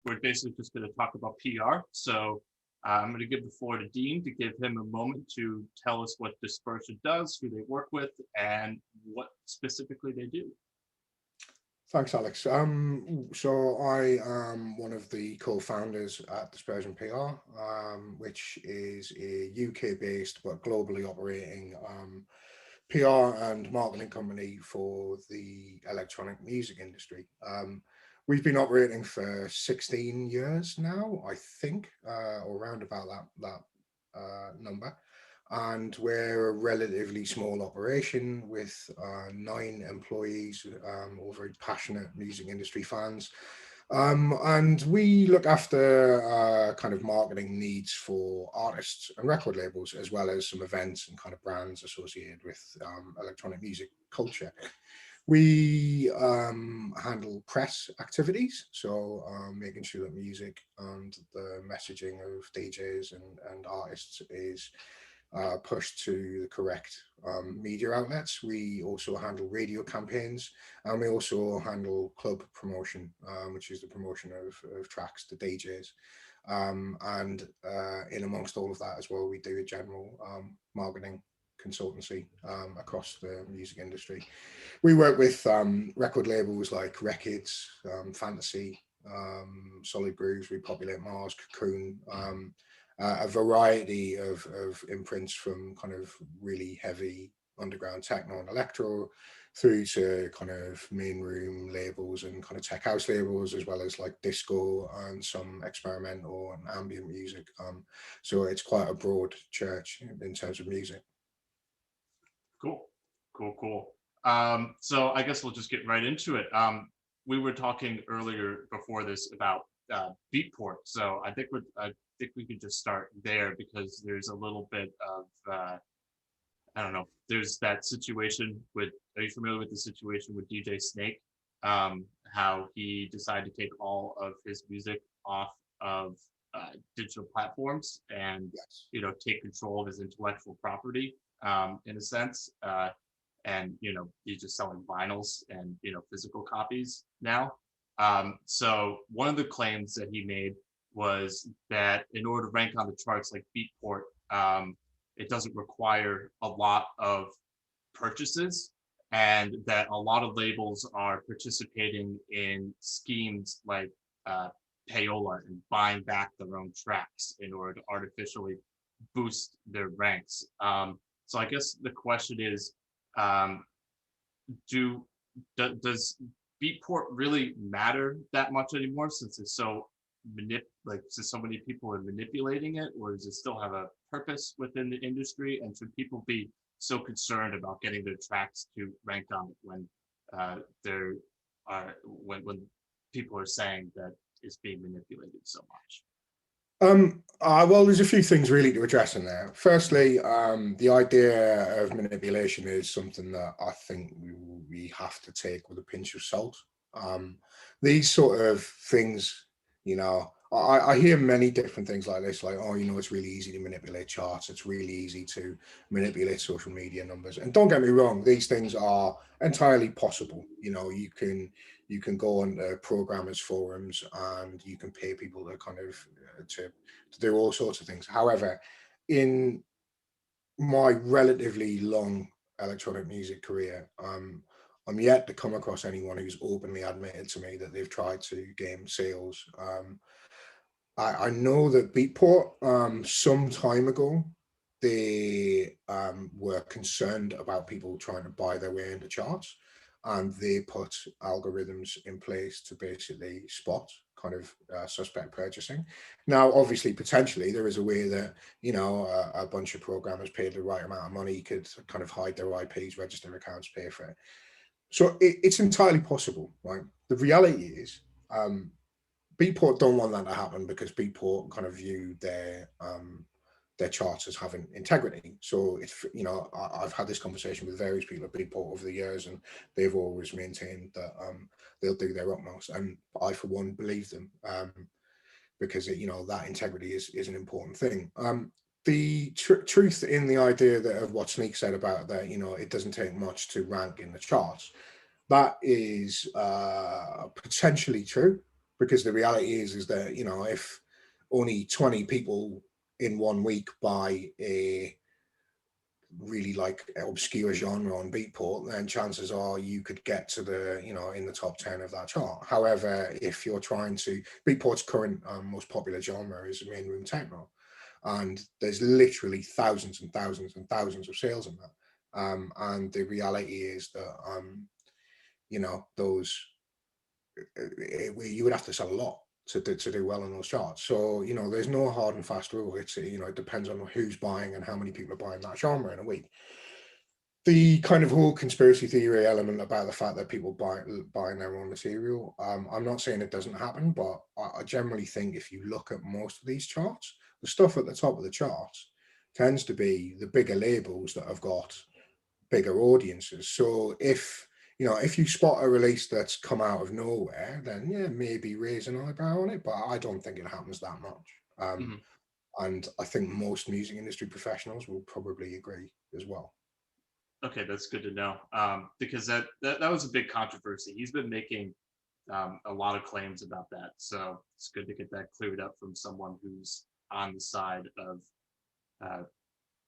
we're basically just going to talk about PR. So I'm going to give the floor to Dean to give him a moment to tell us what Dispersion does, who they work with, and what specifically they do. Thanks, Alex. So I am one of the co-founders at Dispersion PR, which is a UK-based but globally operating PR and marketing company for the electronic music industry. We've been operating for 16 years now, I think, or around about that number. And we're a relatively small operation with 9 employees, all very passionate music industry fans. And we look after kind of marketing needs for artists and record labels, as well as some events and kind of brands associated with electronic music culture. We handle press activities, so making sure that music and the messaging of DJs and artists is pushed to the correct media outlets. We also handle radio campaigns, and we also handle club promotion, which is the promotion of tracks to DJs. And in amongst all of that as well, we do a general marketing consultancy across the music industry. We work with record labels like Records, Fantasy, Solid Grooves, Repopulate Mars, Cocoon, a variety of imprints from kind of really heavy underground techno and electro through to kind of main room labels and kind of tech house labels, as well as like disco and some experimental and ambient music. So it's quite a broad church in terms of music. Cool, cool, cool. So I guess we'll just get right into it. We were talking earlier before this about Beatport, so I think we could just start there, because there's a little bit of I don't know. There's that situation with. Are you familiar with the situation with DJ Snake? How he decided to take all of his music off of digital platforms and Yes. take control of his intellectual property in a sense. And he's just selling vinyls and physical copies now. So one of the claims that he made was that in order to rank on the charts like Beatport, it doesn't require a lot of purchases, and that a lot of labels are participating in schemes like payola and buying back their own tracks in order to artificially boost their ranks. So I guess the question is, does Beatport really matter that much anymore, since it's so since so many people are manipulating it, or does it still have a purpose within the industry? And should people be so concerned about getting their tracks to rank on it when when people are saying that it's being manipulated so much? Well, there's a few things really to address in there. Firstly, the idea of manipulation is something that I think we have to take with a pinch of salt. These sort of things, I hear many different things like this, like, oh, it's really easy to manipulate charts. It's really easy to manipulate social media numbers. And don't get me wrong, these things are entirely possible. You can go on programmers forums and you can pay people to kind of to do all sorts of things. However, in my relatively long electronic music career, I'm yet to come across anyone who's openly admitted to me that they've tried to game sales. I know that Beatport, some time ago, they were concerned about people trying to buy their way into charts, and they put algorithms in place to basically spot kind of suspect purchasing. Now, obviously, potentially there is a way that a bunch of programmers paid the right amount of money could kind of hide their IPs, register accounts, pay for it. So it's entirely possible, right? The reality is, Beatport don't want that to happen, because Beatport kind of view their charts as having integrity. So it's I've had this conversation with various people at Beatport over the years, and they've always maintained that they'll do their utmost, and I for one believe them, because that integrity is an important thing. The truth in the idea of what Sneak said about that, it doesn't take much to rank in the charts, that is potentially true, because the reality is that, you know, if only 20 people in 1 week buy a really like obscure genre on Beatport, then chances are you could get to the, you know, in the top 10 of that chart. However, if you're trying to, Beatport's current most popular genre is main room techno, and there's literally thousands and thousands and thousands of sales in that. And the reality is that, you know, those, you would have to sell a lot to do well on those charts. So, you know, there's no hard and fast rule. It's, you know, it depends on who's buying and how many people are buying that genre in a week. The kind of whole conspiracy theory element about the fact that people buying their own material, I'm not saying it doesn't happen, but I generally think if you look at most of these charts, the stuff at the top of the charts tends to be the bigger labels that have got bigger audiences. So if, you know, if you spot a release that's come out of nowhere, then yeah, maybe raise an eyebrow on it, but I don't think it happens that much. Mhm. And I think most music industry professionals will probably agree as well. Okay, that's good to know. Because that was a big controversy. He's been making a lot of claims about that, so it's good to get that cleared up from someone who's on the side of uh,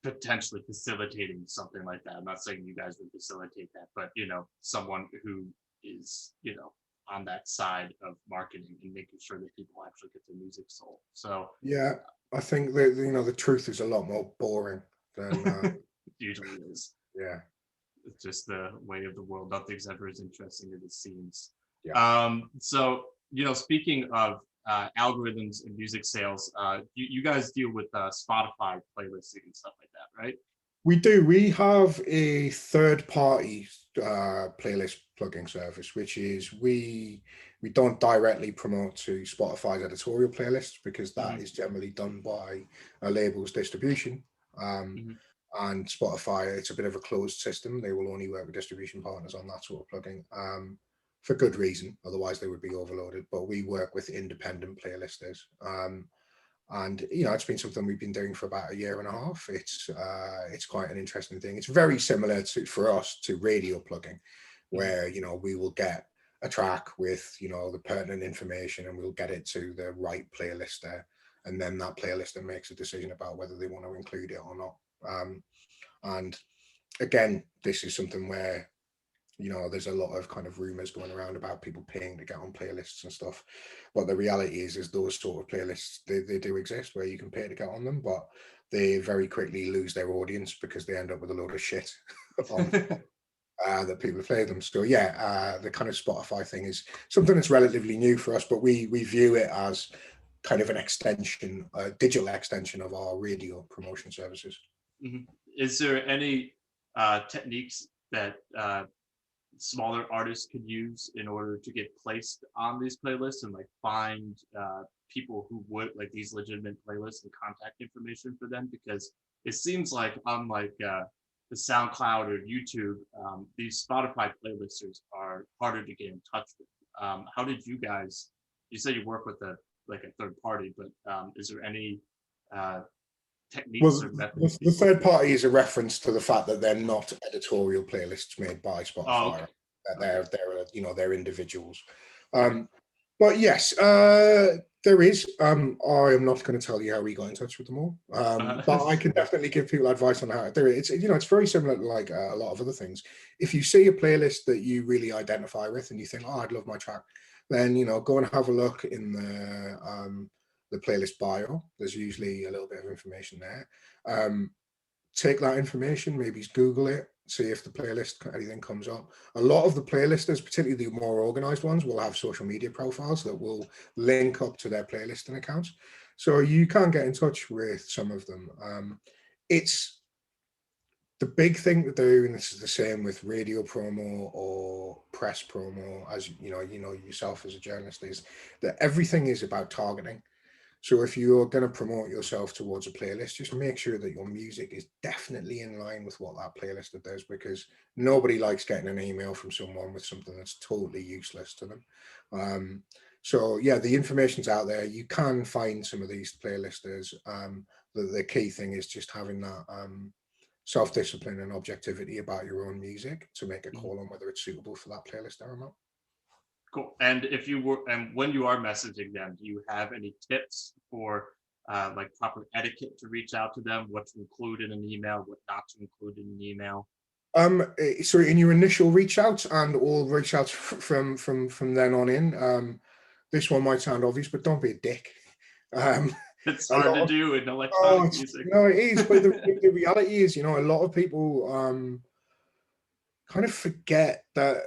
potentially facilitating something like that. I'm not saying you guys would facilitate that, but you know, someone who is, you know, on that side of marketing and making sure that people actually get their music sold. So Yeah, I think that, you know, the truth is a lot more boring than usually is. yeah, It's just the way of the world. Nothing's ever as interesting as it seems. yeah. So, you know, speaking of algorithms and music sales, you guys deal with Spotify playlisting and stuff like that, right? We do. We have a third party playlist plugging service, which is we don't directly promote to Spotify's editorial playlists because that Hmm. is generally done by a label's distribution. Um, Hmm. and Spotify, it's a bit of a closed system. They will only work with distribution partners on that sort of plugging, for good reason. Otherwise, they would be overloaded. But we work with independent playlisters. And you know, it's been something we've been doing for about a year and a half. It's quite an interesting thing. It's very similar to, for us, to radio plugging, Hmm. where, you know, we will get a track with, you know, the pertinent information and we'll get it to the right playlist there, and then that playlist makes a decision about whether they want to include it or not. And again, this is something where, you know, there's a lot of kind of rumors going around about people paying to get on playlists and stuff, but the reality is those sort of playlists, they do exist where you can pay to get on them, but they very quickly lose their audience because they end up with a load of shit on that people play them. So yeah, the kind of Spotify thing is something that's relatively new for us, but we view it as kind of an extension, a digital extension of our radio promotion services. Hmm. Is there any techniques that smaller artists could use in order to get placed on these playlists and like find people who would like these legitimate playlists and contact information for them? Because it seems like unlike the SoundCloud or YouTube, these Spotify playlisters are harder to get in touch with. How did you guys? You said you work with a like a third party, but is there any uh, techniques Well, or methods the people third could? party is a reference to the fact that they're not editorial playlists made by Oh, Spotify. okay, That okay, they're you know, they're individuals. okay. Um, but yes, there is. I am not going to tell you how we got in touch with them all, Uh, but I can definitely give people advice on how to do it. It's, you know, it's very similar to like a lot of other things. If you see a playlist that you really identify with and you think, oh, I'd love my track, then, you know, go and have a look in the playlist bio. There's usually a little bit of information there. Um, Take that information, maybe Google it, see if the playlist anything comes up. A lot of the playlisters, particularly the more organized ones, will have social media profiles that will link up to their playlisting accounts. So you can get in touch with some of them. It's the big thing to do, and this is the same with radio promo or press promo, as you know yourself as a journalist, is that everything is about targeting. So if you're going to promote yourself towards a playlist, just make sure that your music is definitely in line with what that playlist does, because nobody likes getting an email from someone with something that's totally useless to them. Um, so yeah, the information's out there. You can find some of these playlisters. The key thing is just having that self-discipline and objectivity about your own music to make a mhm. call on whether it's suitable for that playlist or not. Cool. And if you were, and when you are messaging them, do you have any tips for like proper etiquette to reach out to them? What to include in an email, what not to include in an email? So in your initial reach outs and all reach outs from then on in, this one might sound obvious, but don't be a dick. Um, It's a hard lot to of do in oh, electronic it's, music. no, it is, but the reality is, a lot of people kind of forget that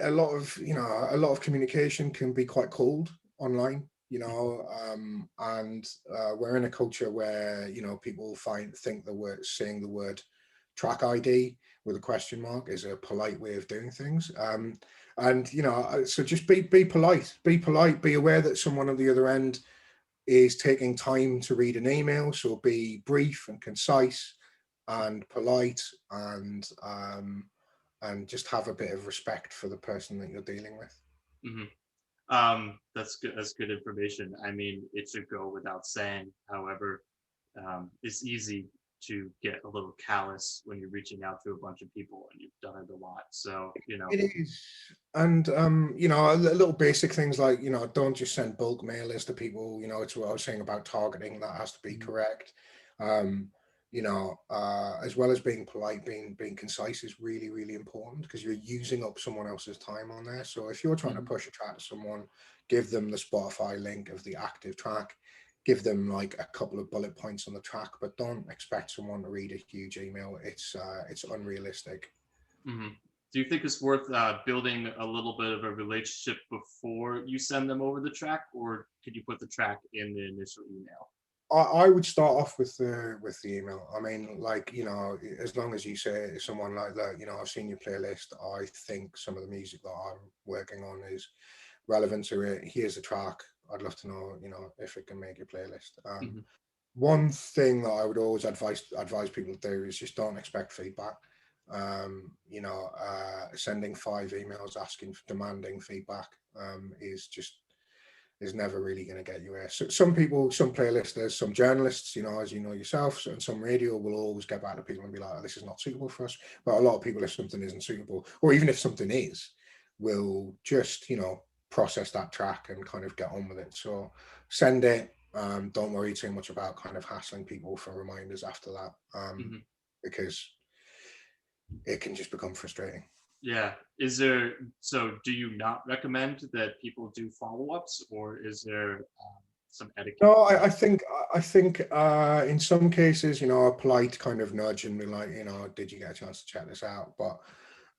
a lot of communication can be quite cold online. And we're in a culture where people think saying the word track ID with a question mark is a polite way of doing things. And so just be polite, be aware that someone on the other end is taking time to read an email. So be brief and concise and polite, and just have a bit of respect for the person that you're dealing with. Mhm. That's good. That's good information. I mean, it should go without saying. However, it's easy to get a little callous when you're reaching out to a bunch of people and you've done it a lot. So, It is. And little basic things like, don't just send bulk mailers to people. It's what I was saying about targeting, that has to be Mhm, correct. um as well as being polite, being concise is really, really important, because you're using up someone else's time on there. So if you're trying to mhm, push a track to someone, give them the Spotify link of the active track, give them like a couple of bullet points on the track, but don't expect someone to read a huge email. It's unrealistic. mhm. Do you think it's worth building a little bit of a relationship before you send them over the track, or could you put the track in the initial email? I would start off with the email. I mean, like, as long as you say to someone like that, I've seen your playlist. I think some of the music that I'm working on is relevant to it. Here's the track. I'd love to know, if it can make your playlist. Mhm, One thing that I would always advise people to do is just don't expect feedback. Sending 5 emails asking, demanding feedback, is never really going to get you there. So some people, some playlisters, some journalists, as you know yourself, and some radio will always get back to people and be like, oh, this is not suitable for us. But a lot of people, if something isn't suitable, or even if something is, will just, process that track and kind of get on with it. So send it. Don't worry too much about kind of hassling people for reminders after that, mhm. because it can just become frustrating. Yeah. Is there, so do you not recommend that people do follow-ups, or is there some etiquette No, there? I think in some cases, a polite kind of nudge and be like, did you get a chance to check this out? But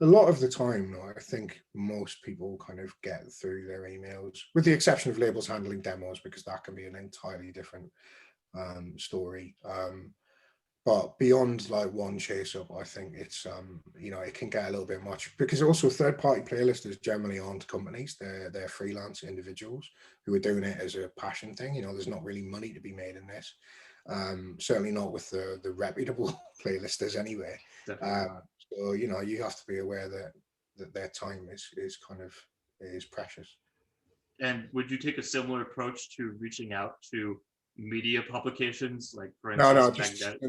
a lot of the time, no, I think most people kind of get through their emails, with the exception of labels handling demos, because that can be an entirely different story. But beyond like one chase up, I think it can get a little bit much, because also third party playlisters generally aren't companies. They're freelance individuals who are doing it as a passion thing. There's not really money to be made in this. Certainly not with the reputable playlisters anyway. Definitely um, not. so you have to be aware that their time is kind of is precious. And would you take a similar approach to reaching out to media publications, like for No, instance, no, just Magnet?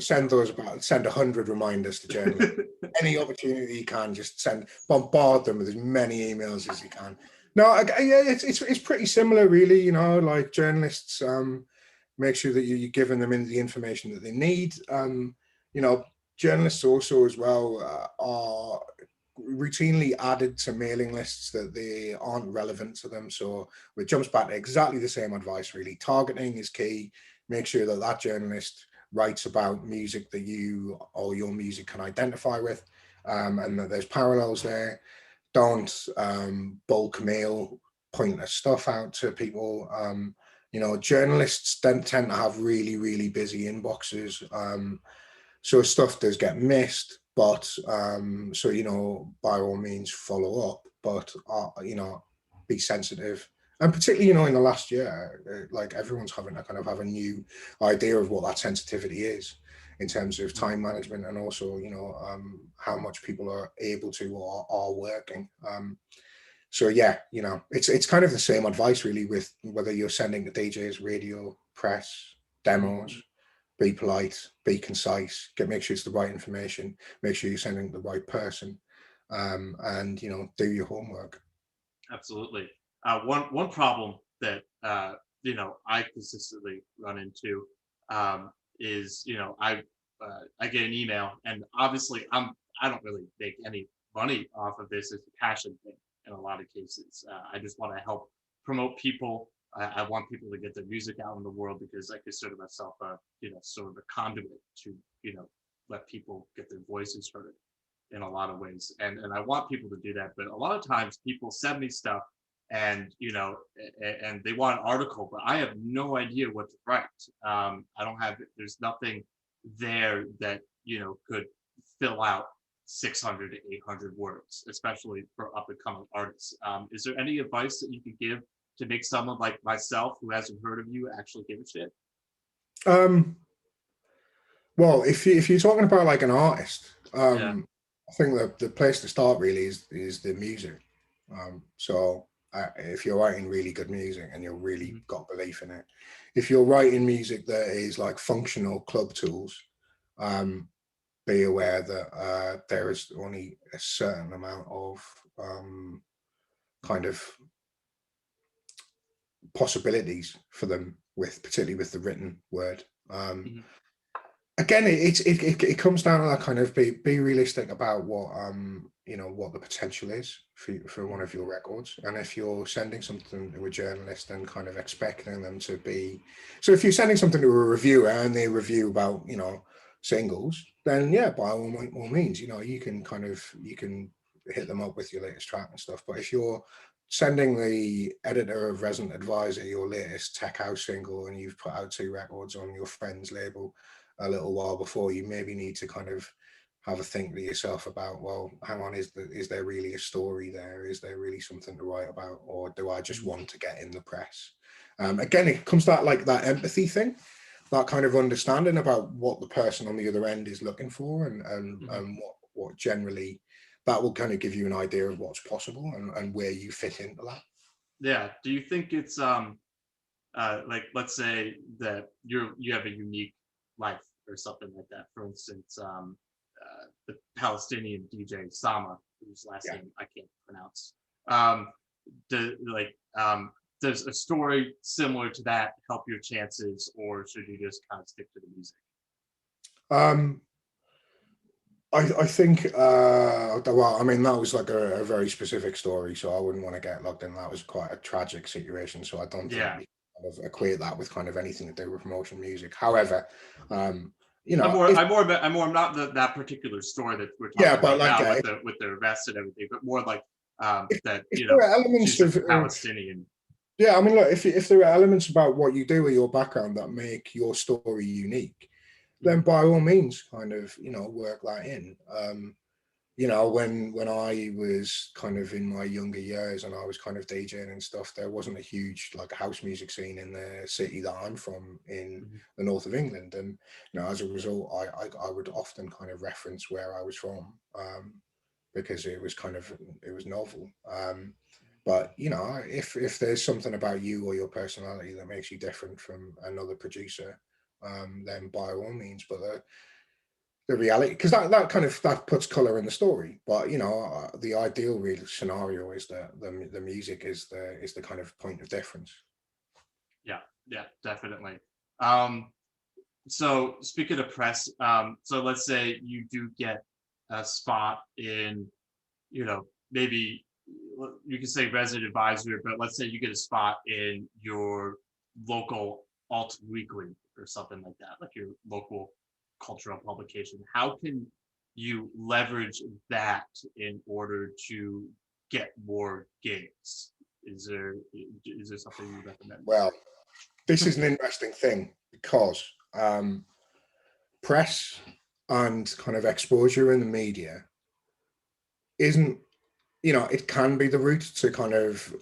send No. those about, send 100 reminders to journalists. Any opportunity you can, just bombard them with as many emails as you can. No, yeah, it's pretty similar, really. Like journalists, make sure that you're giving them in the information that they need. You know, journalists also as well are routinely added to mailing lists that they aren't relevant to them. So it jumps back to exactly the same advice, really. Targeting is key. Make sure that that journalist writes about music that you or your music can identify with, and that there's parallels there. Don't bulk mail pointless stuff out to people. Journalists then tend to have really, really busy inboxes. So stuff does get missed, but so by all means follow up, but be sensitive. And particularly, in the last year, like everyone's having to kind of have a new idea of what that sensitivity is in terms of Mhm. time management, and also how much people are able to or are working. So yeah, it's kind of the same advice really, with whether you're sending to DJs, radio, press, Mhm. demos. Be polite, be concise, make sure it's the right information, make sure you're sending it to the right person, and do your homework. Absolutely. One problem that I consistently run into um, is I get an email, and obviously I don't really make any money off of this. It's a passion thing in a lot of cases. I just want to help promote people. I want people to get their music out in the world because I consider myself a sort of a conduit to let people get their voices heard in a lot of ways. And I want people to do that. But a lot of times people send me stuff and and they want an article, but I have no idea what to write. I don't have there's nothing there that could fill out 600 to 800 words, especially for up and coming artists. Is there any advice that you could give to make someone like myself who hasn't heard of you actually give a shit? Um, well, if you're talking about like an artist, Yeah. I think the place to start really is the music. So if you're writing really good music and you're really Mhm. got belief in it, if you're writing music that is like functional club tools, um, be aware that there is only a certain amount of kind of possibilities for them with particularly with the written word. Mhm. Again, it comes down to that kind of be realistic about what what the potential is for one Mhm. of your records, and if you're sending something to a journalist and kind of expecting them to be, so if you're sending something to a reviewer and they review about singles, then yeah, by all means, you can you can hit them up with your latest track and stuff. But if you're sending the editor of Resident Advisor your latest tech house single and you've put out two records on your friend's label a little while before, you maybe need to kind of have a think to yourself about, well, hang on, is there really a story there? Is there really something to write about, or do I just Mhm. want to get in the press? Again, it comes to that like that empathy thing, that kind of understanding about what the person on the other end is looking for, Mhm. and what generally that will kind of give you an idea of what's possible and where you fit into that. Yeah. Do you think it's like let's say that you have a unique life or something like that. For instance, the Palestinian DJ Sama, whose last Yeah. name I can't pronounce. Um, do, like, does a story similar to that help your chances, or should you just kind of stick to the music? Um, I think, well, I mean, that was like a very specific story, so I wouldn't want to get logged in. That was quite a tragic situation, so I don't think Yeah, we kind of equate that with kind of anything to do with promotion music. However, um, if I'm more not that particular story that we're yeah, talking but about like now with the arrest and everything, but more like that if there are elements she's a of Palestinian. yeah, I mean, look, if there are elements about what you do or your background that make your story unique, then Mhm. by all means, kind of work that in. When I was kind of in my younger years and I was kind of DJing and stuff, there wasn't a huge like house music scene in the city that I'm from in Mhm. the north of England, and as a result, I would often kind of reference where I was from, because it was novel. But if there's something about you or your personality that makes you different from another producer, then by all means. But the reality, because that kind of that puts color in the story, but the ideal real scenario is that the music is the kind of point of difference. Yeah, yeah, definitely. Um, so speaking of press, so let's say you do get a spot in, maybe you can say resident advisor, but let's say you get a spot in your local alt weekly or something like that, like your local cultural publication. How can you leverage that in order to get more gigs? Is there something you recommend? Well, this is an interesting thing because press and kind of exposure in the media isn't, it can be the route to kind of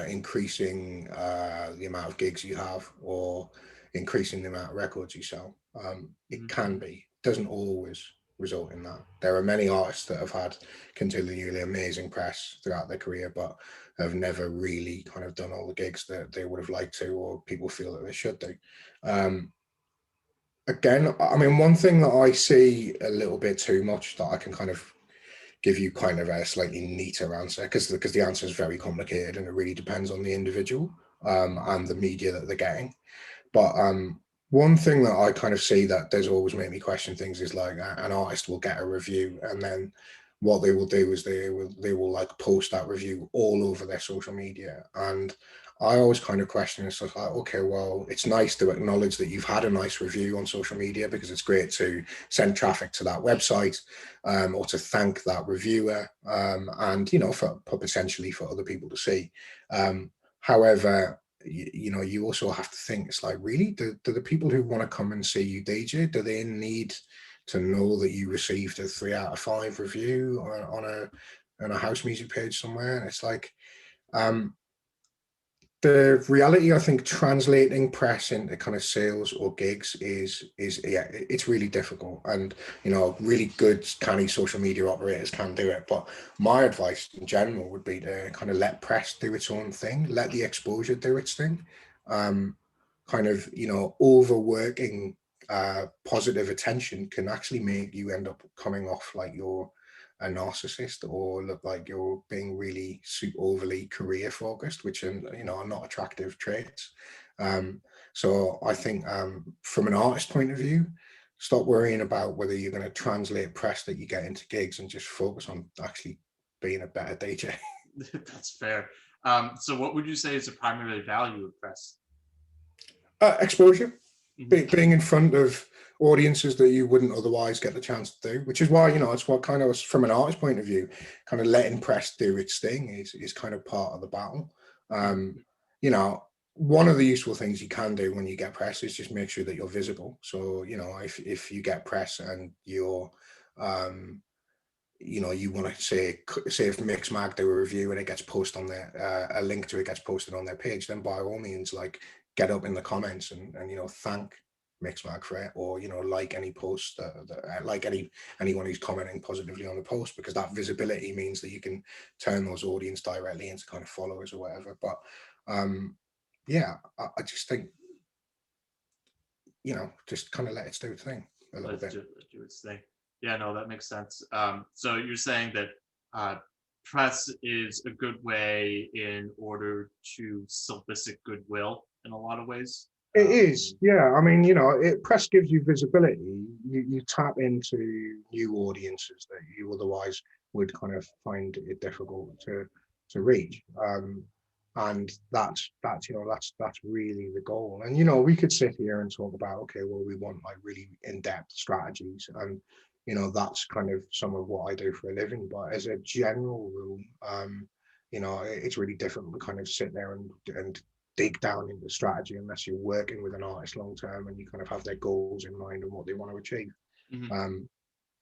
increasing the amount of gigs you have or increasing the amount of records you sell. It Mhm. can be, doesn't always result in that. There are many artists that have had continually amazing press throughout their career, but have never really kind of done all the gigs that they would have liked to, or people feel that they should do. Um, Again, I mean, one thing that I see a little bit too much that I can kind of give you kind of a slightly neater answer, because the answer is very complicated and it really depends on the individual and the media that they're getting. But one thing that I kind of see that does always make me question things is like an artist will get a review, and then what they will do is they will like post that review all over their social media. And I always kind of question it's like, okay, well, it's nice to acknowledge that you've had a nice review on social media, because it's great to send traffic to that website, or to thank that reviewer, and for potentially for other people to see. However, you also have to think, it's like, really, do the people who want to come and see you DJ, do they need to know that you received a 3 out of 5 review on a house music page somewhere? And it's like, um the reality, I think, translating press into kind of sales or gigs is yeah, it's really difficult. And really good canny social media operators can do it. But my advice in general would be to kind of let press do its own thing, let the exposure do its thing. Kind of, overworking positive attention can actually make you end up coming off like you're a narcissist, or look like you're being really super overly career focused, which are not attractive traits. Um, so I think, from an artist point of view, stop worrying about whether you're going to translate press that you get into gigs, and just focus on actually being a better DJ. That's fair. So what would you say is the primary value of press? Exposure. Mhm. Being in front of audiences that you wouldn't otherwise get the chance to do, which is why it's what kind of, from an artist point of view, kind of letting press do its thing is kind of part of the battle. Mhm. You know, one of the useful things you can do when you get press is just make sure that you're visible. So if you get press and you're um, you want to say if Mixmag do a review and it gets posted on their a link to it gets posted on their page, then by all means, like, get up in the comments and thank Mixmag for it, or like any post like anyone who's commenting positively on the post, because that visibility means that you can turn those audience directly into kind of followers or whatever. But yeah, I just think just kind of let it do its thing a little bit. Let's do its thing. Yeah, no, that makes sense. So you're saying that uh, press is a good way in order to solicit goodwill in a lot of ways. It is, yeah. I mean, press gives you visibility. You tap into new audiences that you otherwise would kind of find it difficult to reach. And that's really the goal. And we could sit here and talk about, okay, well, we want like really in-depth strategies, and that's kind of some of what I do for a living. But as a general rule, it's really difficult to kind of sit there and dig down into strategy unless you're working with an artist long term and you kind of have their goals in mind and what they want to achieve. Mhm. Um,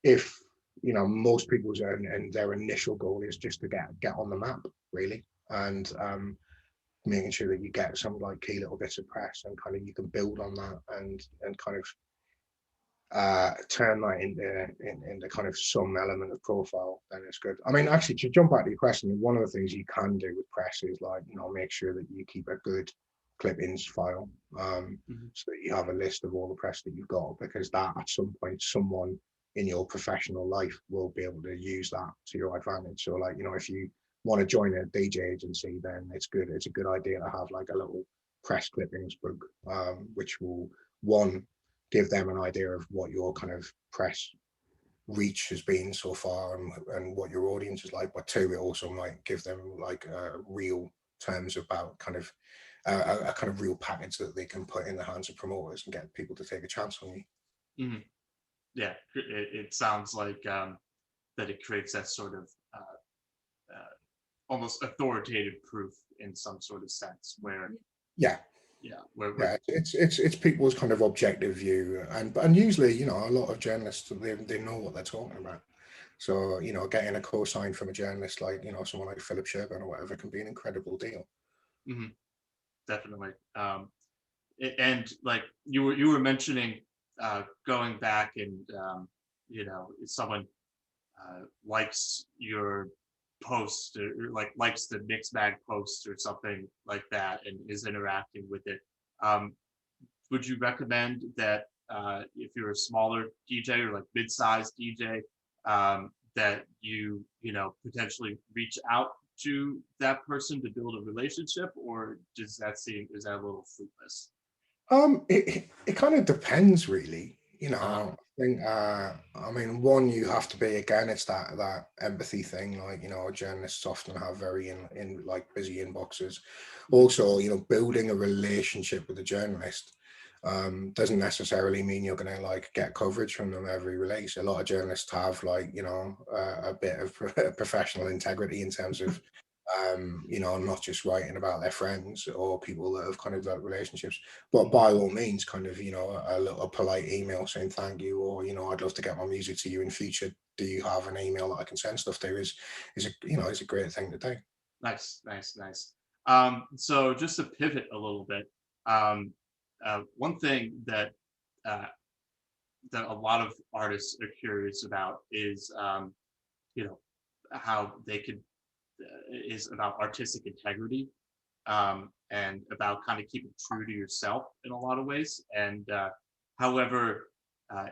if most people's and their initial goal is just to get on the map, really, and making sure that you get some like key little bits of press, and kind of you can build on that, and kind of turn that into kind of some element of profile, then it's good. I mean, actually, to jump back to your question, one of the things you can do with press is, like, make sure that you keep a good clippings file, Mhm. so that you have a list of all the press that you've got, because that at some point someone in your professional life will be able to use that to your advantage. So, like, if you want to join a DJ agency, then it's a good idea to have like a little press clippings book, which will, one, give them an idea of what your kind of press reach has been so far, and what your audience is like. But two, it also might give them like real terms about kind of a kind of real package that they can put in the hands of promoters and get people to take a chance on you. Mhm. Yeah, it sounds like that it creates that sort of almost authoritative proof in some sort of sense where, Yeah, yeah, yeah, it's people's kind of objective view, and usually, a lot of journalists, they know what they're talking about. So, getting a co-sign from a journalist like, someone like Philip Sherburne or whatever, can be an incredible deal. mhm, definitely. And like you were mentioning going back and if someone likes your post, or like likes the mix bag post or something like that and is interacting with it, um, would you recommend that if you're a smaller DJ or like mid-sized DJ, that you know, potentially reach out to that person to build a relationship, or does that seem is that a little fruitless? It kind of depends, really. Uh, I think, I mean, one, you have to be, again, it's that empathy thing. Like, journalists often have very in like busy inboxes. mhm, Also, building a relationship with a journalist doesn't necessarily mean you're going to like get coverage from them every release. A lot of journalists have like, a bit of professional integrity in terms of not just writing about their friends or people that have kind of developed relationships, but mhm. by all means, kind of, a little polite email saying thank you, or, I'd love to get my music to you in future. Do you have an email that I can send stuff to? Is a great thing to do. Nice, nice, nice. So just to pivot a little bit, um, one thing uh, that a lot of artists are curious about is, you know, how they could is about artistic integrity, and about kind of keeping true to yourself in a lot of ways. And however,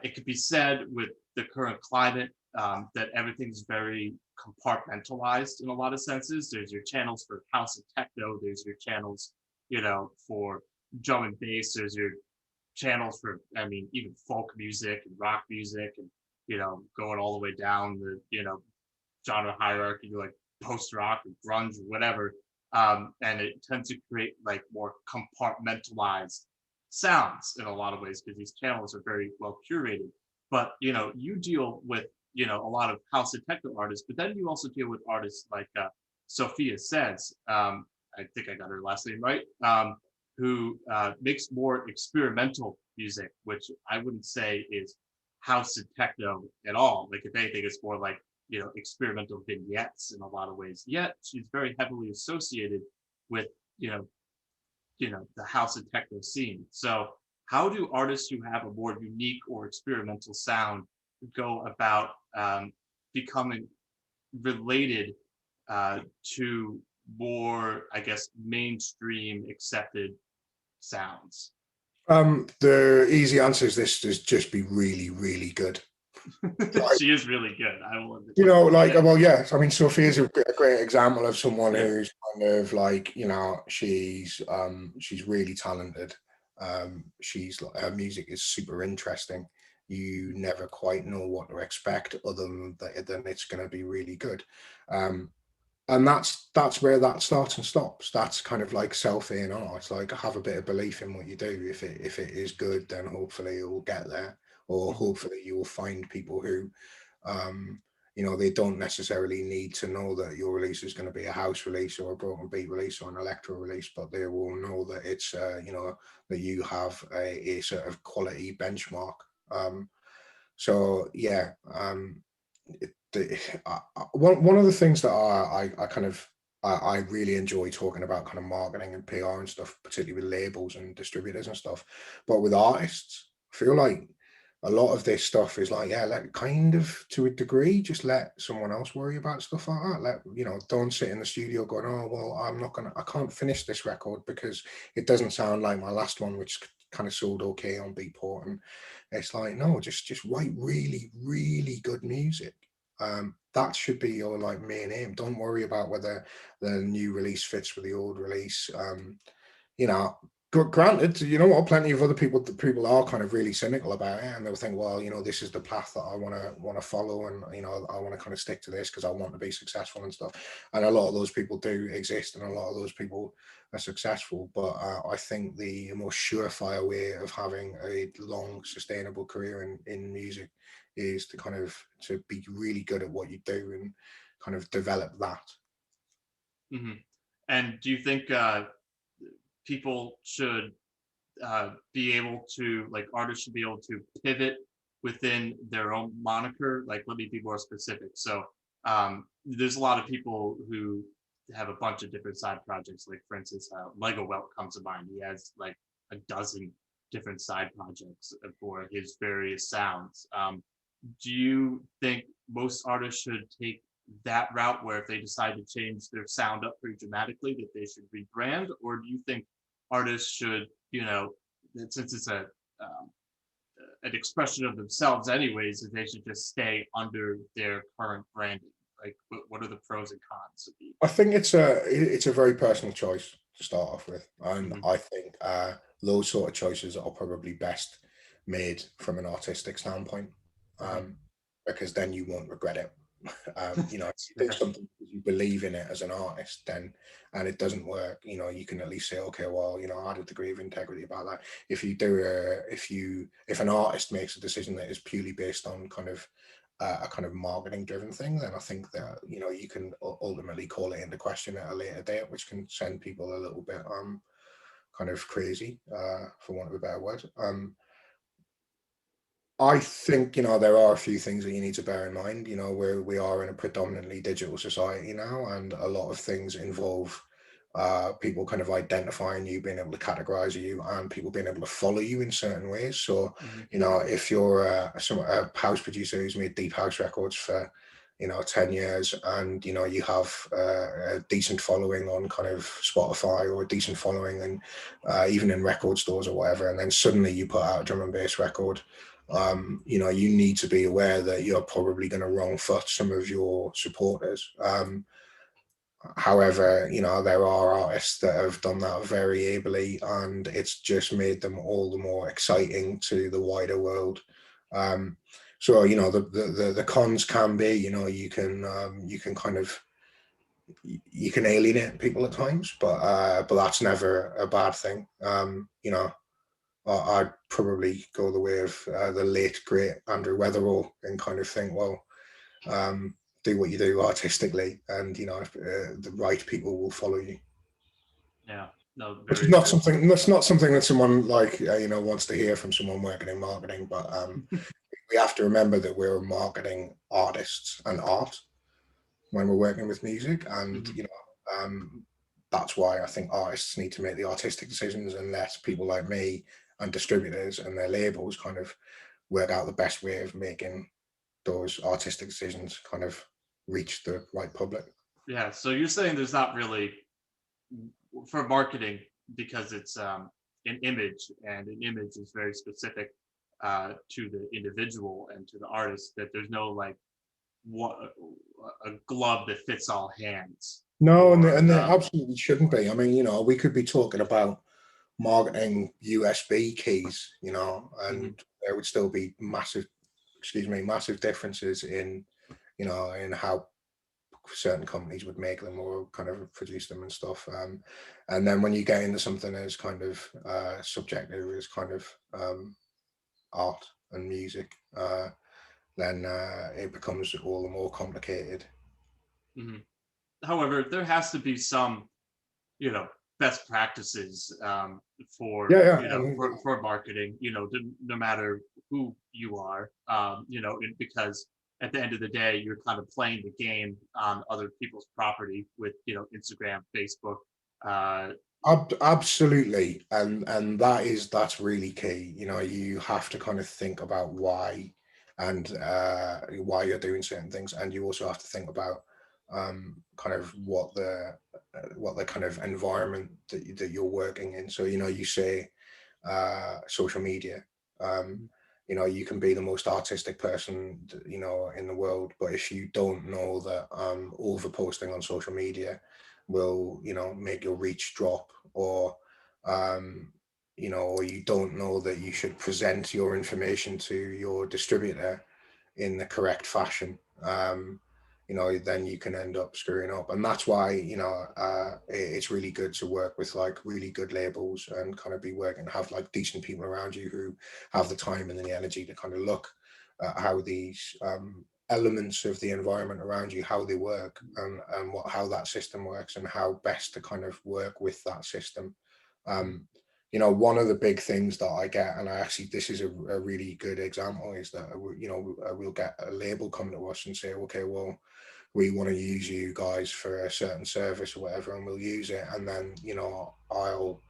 it could be said with the current climate, that everything's very compartmentalized in a lot of senses. There's your channels for house and techno. There's your channels, you know, for drum and bass. There's your channels for, I mean, even folk music and rock music, and you know, going all the way down the, you know, genre hierarchy, like post rock or grunge or whatever. And it tends to create like more compartmentalized sounds in a lot of ways because these channels are very well curated. But you know, you deal with, you know, a lot of house and techno artists, but then you also deal with artists like Sophia Says. I think I got her last name right. Who makes more experimental music, which I wouldn't say is house and techno at all. Like if anything, it's more like, you know, experimental vignettes in a lot of ways. Yet she's very heavily associated with, you know, the house and techno scene. So how do artists who have a more unique or experimental sound go about becoming related uh, to more, I guess, mainstream accepted sounds? The easy answer is this: is just be really, really good. Like, She is really good. I will admit. like, well, yeah. I mean, Sophia's a great example of someone Yeah. who's kind of like, she's really talented. She's like, her music is super interesting. You never quite know what to expect other than it's going to be really good. Um, and that's where that starts and stops. That's kind of like self A&R. It's like, have a bit of belief in what you do. If it is good, then hopefully it will get there, or Mhm. hopefully you will find people who, um, they don't necessarily need to know that your release is going to be a house release or a broken beat release or an electro release, but they will know that it's, that you have a sort of quality benchmark. So yeah, one of the things that I kind of I really enjoy talking about kind of marketing and PR and stuff, particularly with labels and distributors and stuff. But with artists, I feel like a lot of this stuff is like, yeah, let kind of to a degree, just let someone else worry about stuff like that. Don't sit in the studio going, oh well, I can't finish this record because it doesn't sound like my last one, which kind of sold okay on Beatport. And it's like, no, just write really, really good music. That should be your like main aim. Don't worry about whether the new release fits with the old release. You know, granted, you know what, plenty of other people are kind of really cynical about it, and they'll think, well, this is the path that I want to follow, and I want to kind of stick to this because I want to be successful and stuff. And a lot of those people do exist, and a lot of those people are successful. But I think the most surefire way of having a long, sustainable career in music is to be really good at what you do and kind of develop that. Mhm. And do you think people should be able to, like, artists should be able to pivot within their own moniker? Like, let me be more specific. So there's a lot of people who have a bunch of different side projects. Like, for instance, Lego Welt comes to mind. He has like a dozen different side projects for his various sounds. Do you think most artists should take that route, where if they decide to change their sound up pretty dramatically, that they should rebrand? Or do you think artists should, you know, since it's um, an expression of themselves anyways, if they should just stay under their current branding? Like, what are the pros and cons of each? I think it's a very personal choice to start off with, and Hmm. I think those sort of choices are probably best made from an artistic standpoint, Hmm. um, because then you won't regret it. If That's you do fair. something because you believe in it as an artist, then and it doesn't work, you can at least say, okay, well, I had a degree of integrity about that. If an artist makes a decision that is purely based on kind of a kind of marketing driven thing, then I think that you can ultimately call it into question at a later date, which can send people a little bit kind of crazy, for want of a better word. I think, there are a few things that you need to bear in mind, where we are in a predominantly digital society now, and a lot of things involve people kind of identifying you, being able to categorize you, and people being able to follow you in certain ways. So, Hmm. if you're a house producer who's made deep house records for, 10 years, and, you have a decent following on kind of Spotify, or a decent following, and even in record stores or whatever, and then suddenly you put out a drum and bass record, you need to be aware that you're probably going to wrong foot some of your supporters. However, there are artists that have done that very ably, and it's just made them all the more exciting to the wider world. Um, so, the cons can be, you can kind of you can alienate people at times, but that's never a bad thing. I'd probably go the way of the late great Andrew Weatherall, and kind of think, well, do what you do artistically, and if the right people will follow you. Yeah. No, Which is very not true. something that's not something that someone like wants to hear from someone working in marketing, but we have to remember that we're marketing artists and art when we're working with music, and Hmm. that's why I think artists need to make the artistic decisions, and let people like me and distributors and their labels kind of work out the best way of making those artistic decisions kind of reach the right public. Yeah. So you're saying there's not really for marketing because it's an image, and an image is very specific to the individual and to the artist, that there's no like what a glove that fits all hands No, and for there absolutely shouldn't be. I mean, we could be talking about marketing USB keys, Mhm. and there would still be massive differences in, in how certain companies would make them or kind of produce them and stuff. And then when you get into something as kind of subjective as kind of art and music, then it becomes all the more complicated. Mhm. However, there has to be some, you know, best practices for Yeah, yeah, for marketing. No matter who you are, because at the end of the day, you're kind of playing the game on other people's property with Instagram, Facebook. Uh, absolutely, and that's really key. You have to kind of think about why, and why you're doing certain things, and you also have to think about kind of what the kind of environment that you're working in. So you say social media. Um, you can be the most artistic person, in the world, but if you don't know that over posting on social media will, make your reach drop, or um, or you don't know that you should present your information to your distributor in the correct fashion, then you can end up screwing up. And that's why, it's really good to work with like really good labels, and kind of be working, have like decent people around you who have the time and the energy to kind of look at how these elements of the environment around you, how they work, and how that system works, and how best to kind of work with that system. Um, one of the big things that I get, and I actually, this is a really good example, is that, we'll get a label come to us and say, okay, well, we want to use you guys for a certain service or whatever, and we'll use it. And then, I'll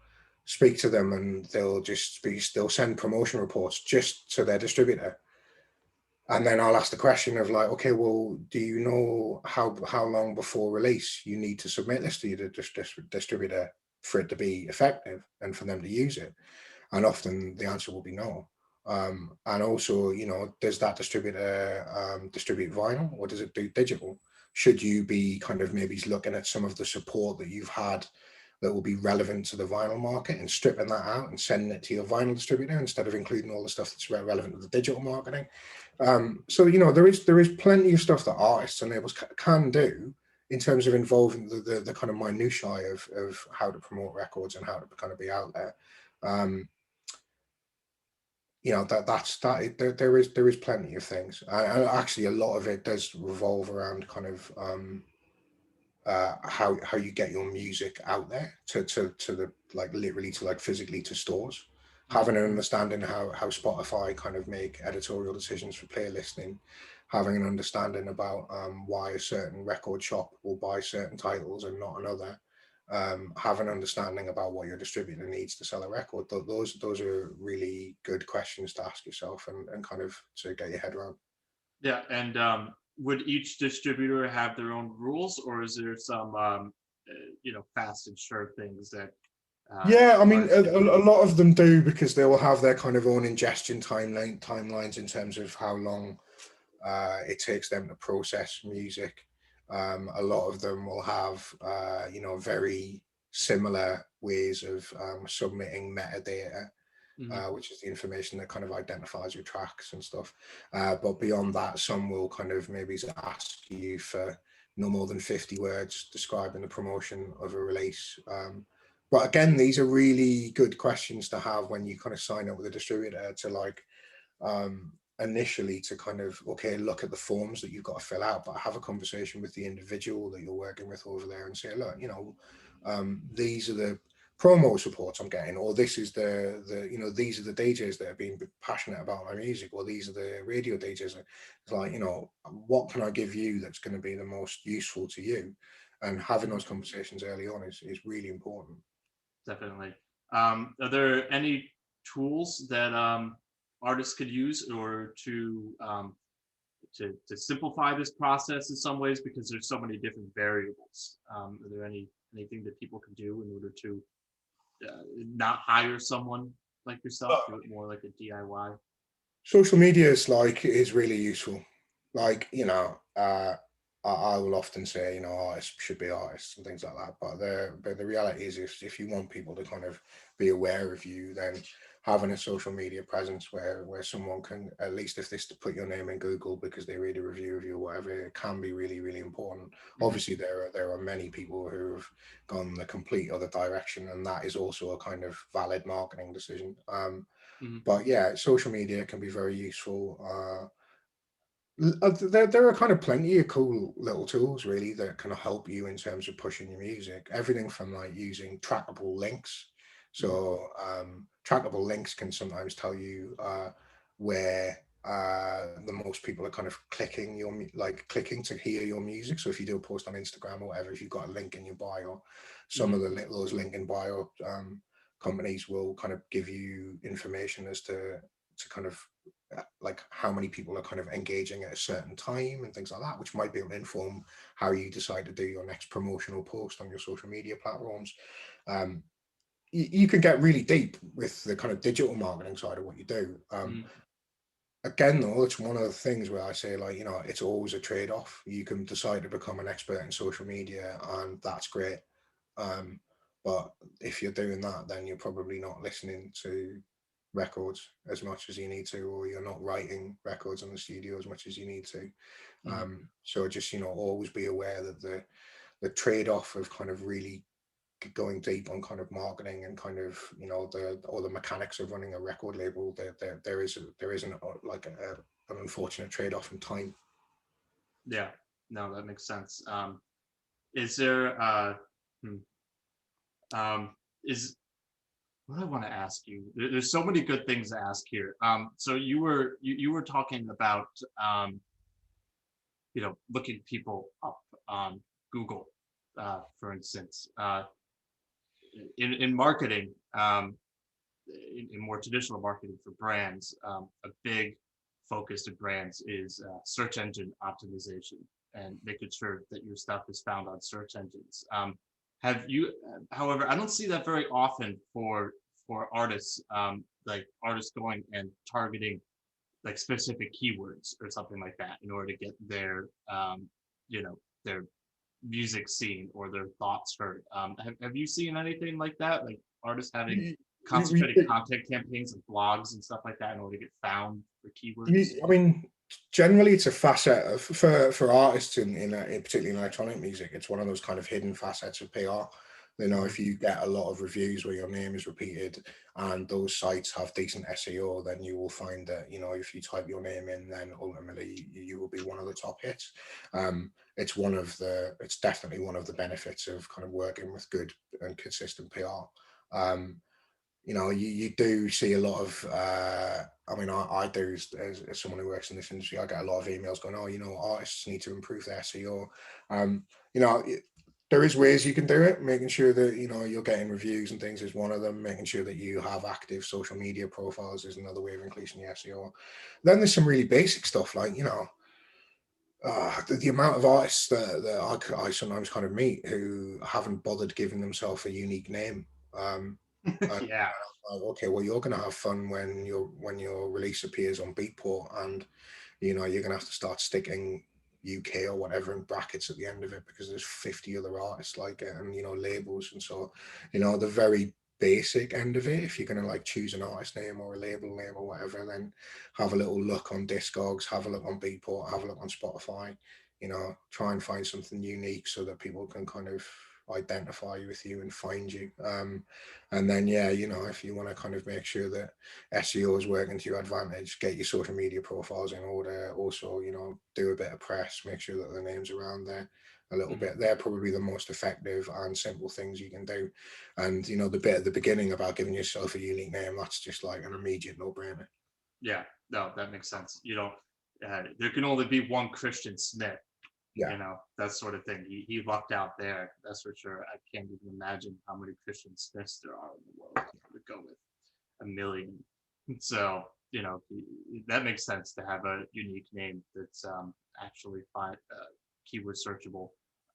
speak to them, and they'll send promotion reports just to their distributor. And then I'll ask the question of like, okay, well, do you know how long before release you need to submit this to your distributor for it to be effective and for them to use it? And often the answer will be no. And also, does that distributor distribute vinyl, or does it do digital? Should you be kind of maybe looking at some of the support that you've had that will be relevant to the vinyl market and stripping that out and sending it to your vinyl distributor instead of including all the stuff that's relevant to the digital marketing? So there is plenty of stuff that artists and labels can do in terms of involving the kind of minutiae of how to promote records and how to kind of be out there. Um, there is plenty of things, and actually a lot of it does revolve around kind of how you get your music out there to the like literally to like physically to stores, Mhm. having an understanding how Spotify kind of make editorial decisions for playlisting, having an understanding about why a certain record shop will buy certain titles and not another, have an understanding about what your distributor needs to sell a record. Those are really good questions to ask yourself and kind of to get your head around. Yeah, and would each distributor have their own rules, or is there some fast and sure things that Yeah, I mean, artists can a do? lot of them do because they will have their kind of own ingestion timelines in terms of how long it takes them to process music. A lot of them will have, very similar ways of submitting metadata, Hmm. which is the information that kind of identifies your tracks and stuff. But beyond that, some will kind of maybe ask you for no more than 50 words describing the promotion of a release. But again, these are really good questions to have when you kind of sign up with a distributor to like initially to kind of okay look at the forms that you've got to fill out, but have a conversation with the individual that you're working with over there and say, look, these are the promo supports I'm getting, or this is these are the DJs that have been passionate about my music, or these are the radio DJs. It's like, what can I give you that's going to be the most useful to you? And having those conversations early on is really important. Definitely. Are there any tools that artists could use in order to simplify this process in some ways, because there's so many different variables? Are there anything that people can do in order to not hire someone like yourself, do it more like a DIY? Social media is really useful. Like, I will often say, artists should be artists and things like that. But the reality is, if you want people to kind of be aware of you, then having a social media presence where someone can, at least if this to put your name in Google because they read a review of you or whatever, it can be really, really important. Hmm. Obviously, there are many people who have gone the complete other direction, and that is also a kind of valid marketing decision. Hmm. But yeah, social media can be very useful. There are kind of plenty of cool little tools really that can help you in terms of pushing your music. Everything from like using trackable links. Hmm. So trackable links can sometimes tell you where the most people are kind of clicking to hear your music. So if you do a post on Instagram or whatever, if you've got a link in your bio, some Hmm. of those link in bio companies will kind of give you information as to kind of like how many people are kind of engaging at a certain time and things like that, which might be able to inform how you decide to do your next promotional post on your social media platforms. Um, you can get really deep with the kind of digital marketing side of what you do. Hmm. Again, though, it's one of the things where I say, like, it's always a trade off. You can decide to become an expert in social media, and that's great. Um, but if you're doing that, then you're probably not listening to records as much as you need to, or you're not writing records in the studio as much as you need to. Hmm. So just always be aware that the trade-off of kind of really going deep on kind of marketing and kind of the mechanics of running a record label, there isn't like an unfortunate trade-off in time. Yeah, no, that makes sense. Is there hmm, is what I want to ask you? There's so many good things to ask here. So you were talking about looking people up on Google, for instance. In marketing, in more traditional marketing for brands, a big focus of brands is search engine optimization and making sure that your stuff is found on search engines. Have you, however, I don't see that very often for artists, like artists going and targeting like specific keywords or something like that in order to get their you know their music seen or their thoughts heard. Have you seen anything like that, like artists having You, concentrated you, content campaigns and blogs and stuff like that in order to get found for keywords? I mean, generally, it's a facet of for artists in particularly in electronic music. It's one of those kind of hidden facets of PR. You know, Mhm. if you get a lot of reviews where your name is repeated and those sites have decent SEO, then you will find that if you type your name in, then ultimately you will be one of the top hits. It's definitely one of the benefits of kind of working with good and consistent PR. Um, you do see a lot of I mean, I do as someone who works in this industry, I get a lot of emails going, oh, artists need to improve their SEO. You know there is ways you can do it. Making sure that you're getting reviews and things is one of them. Making sure that you have active social media profiles is another way of increasing your SEO. Then there's some really basic stuff like the amount of artists that I sometimes kind of meet who haven't bothered giving themselves a unique name. And Yeah. like, okay, well, you're going to have fun when your release appears on Beatport, and you're going to have to start sticking UK or whatever in brackets at the end of it because there's 50 other artists like it, and labels, and so the very basic end of it. If you're going to like choose an artist name or a label name or whatever, then have a little look on Discogs, have a look on Beatport, have a look on Spotify. Try and find something unique so that people can kind of identify with you and find you. And then yeah, if you want to kind of make sure that SEO is working to your advantage, get your social media profiles in order. Also, do a bit of press, make sure that the name's around there a little Mhm. bit. They're probably the most effective and simple things you can do. And the bit at the beginning about giving yourself a unique name, that's just like an immediate no-brainer. Yeah, no, that makes sense. You don't. There can only be one Christian Smith. Yeah. That sort of thing. He lucked out there, that's for sure. I can't even imagine how many Christian Smiths there are in the world. I would go with a million. So that makes sense to have a unique name that's actually keyword searchable.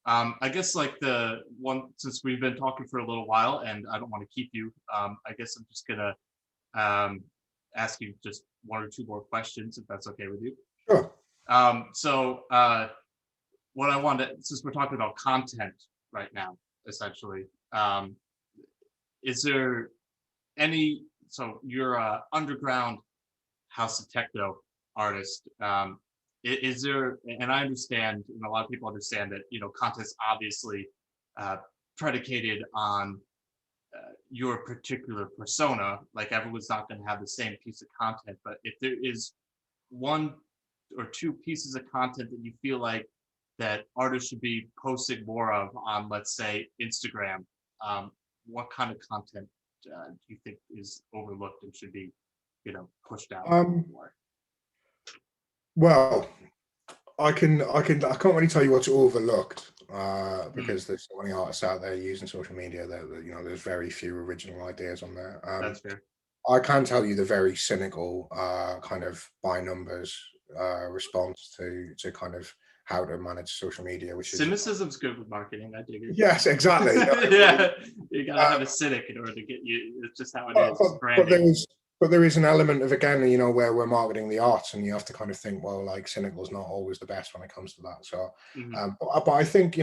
I guess like the one, since we've been talking for a little while and I don't want to keep you. I guess I'm just gonna um, ask you just one or two more questions if that's okay with you. Sure. So what I wanted, since we're talking about content right now, essentially, is there any? So you're a underground house of techno artist. Is there? And I understand, and a lot of people understand that content's obviously uh, predicated on your particular persona. Like everyone's not going to have the same piece of content, but if there is one or two pieces of content that you feel like that artists should be posting more of on, let's say, Instagram, what kind of content do you think is overlooked and should be, pushed out Um, more? well, I can't really tell you what's overlooked Mhm. because there's so many artists out there using social media that there's very few original ideas on there. That's fair. I can tell you the very cynical kind of by numbers response to kind of how to manage social media, which is Cynicism's good with marketing. I dig yes, exactly. No, it really Yeah, you gotta have a is. cynic in order to get you. It's just how it But, is. but, It's but branding. there is but there is an element of again, where we're marketing the arts, and you have to kind of think, well, like cynical is not always the best when it comes to that. So, Hmm. but I think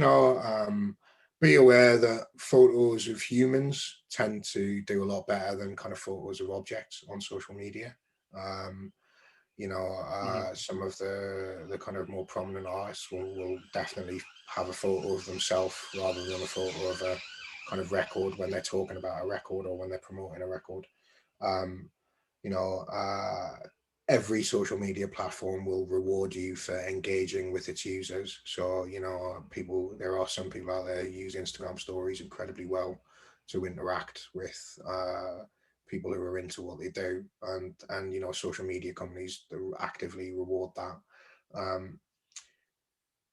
be aware that photos of humans tend to do a lot better than kind of photos of objects on social media. Um, Hmm. some of the kind of more prominent artists will definitely have a photo of themselves rather than a photo of a kind of record when they're talking about a record or when they're promoting a record. Um, you know, every social media platform will reward you for engaging with its users. So, there are some people out there who use Instagram stories incredibly well to interact with people who are into what they do, and social media companies do actively reward that. Um,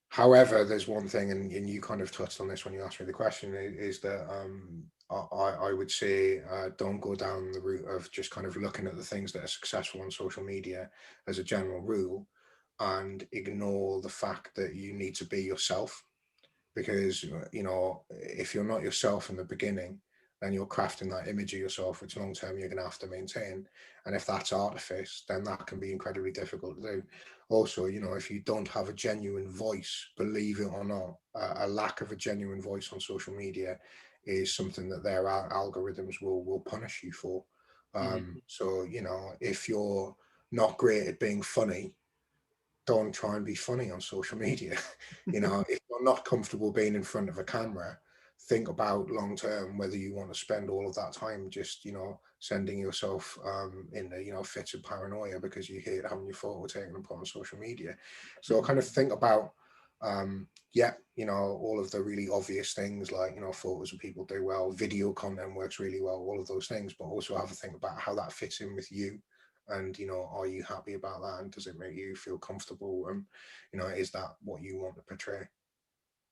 However, there's one thing, and you kind of touched on this when you asked me the question, is that I would say don't go down the route of just kind of looking at the things that are successful on social media as a general rule and ignore the fact that you need to be yourself. Because, if you're not yourself in the beginning, then you're crafting that image of yourself, which long term you're going to have to maintain. And if that's artifice, then that can be incredibly difficult to do. Also, you know, if you don't have a genuine voice, believe it or not, a lack of a genuine voice on social media is something that their algorithms will punish you for. Mhm. So, you know, if you're not great at being funny, don't try and be funny on social media. You know, if you're not comfortable being in front of a camera, think about long term whether you want to spend all of that time just, you know, sending yourself in the, you know, fits of paranoia because you hate having your photo taken and put on social media. So kind of think about yeah, you know, all of the really obvious things like, you know, photos of people do well, video content works really well, all of those things, but also have a think about how that fits in with you. And, you know, are you happy about that? And does it make you feel comfortable? And, you know, is that what you want to portray?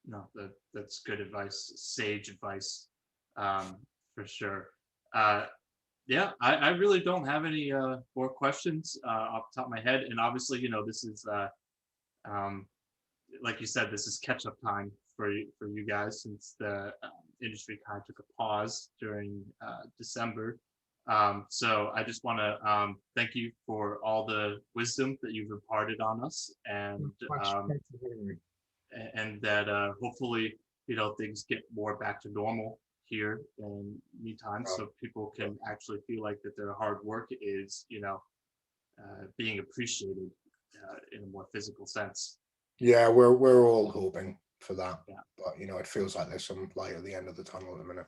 No, that's good advice, sage advice, um, for sure. Uh, yeah, I really don't have any more questions off the top of my head. And obviously, you know, this is um, like you said, this is catch up time for you guys since the industry kind of took a pause during December. So I just want to thank you for all the wisdom that you've imparted on us, Thanks for having me. and that hopefully you know things get more back to normal here in meantime, Uh, so people can actually feel like that their hard work is you know being appreciated in a more physical sense. yeah, we're all hoping for that, Yeah, but you know, it feels like there's some light at the end of the tunnel at the minute.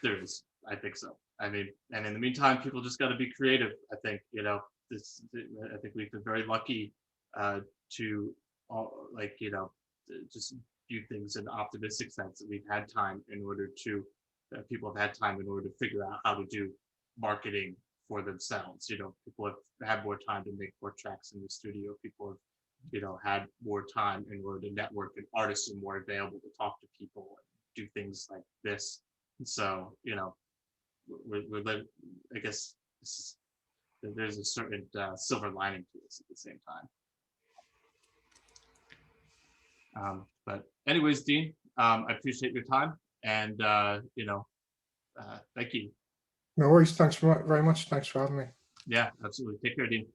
there is. I think so. I mean, and in the meantime, people just got to be creative. I think you know this. I think we've been very lucky to like you know just view things in an optimistic sense that we've had time in order to people have had time in order to figure out how to do marketing for themselves. You know, people have had more time to make more tracks in the studio. People have you know had more time in order to network, and artists are more available to talk to people and do things like this. So you know we're living. I guess this is, there's a certain silver lining to this at the same time. But anyways, Dean, I appreciate your time, and you know, thank you. No worries. Thanks very much. Thanks for having me. Yeah, absolutely. Take care, Dean.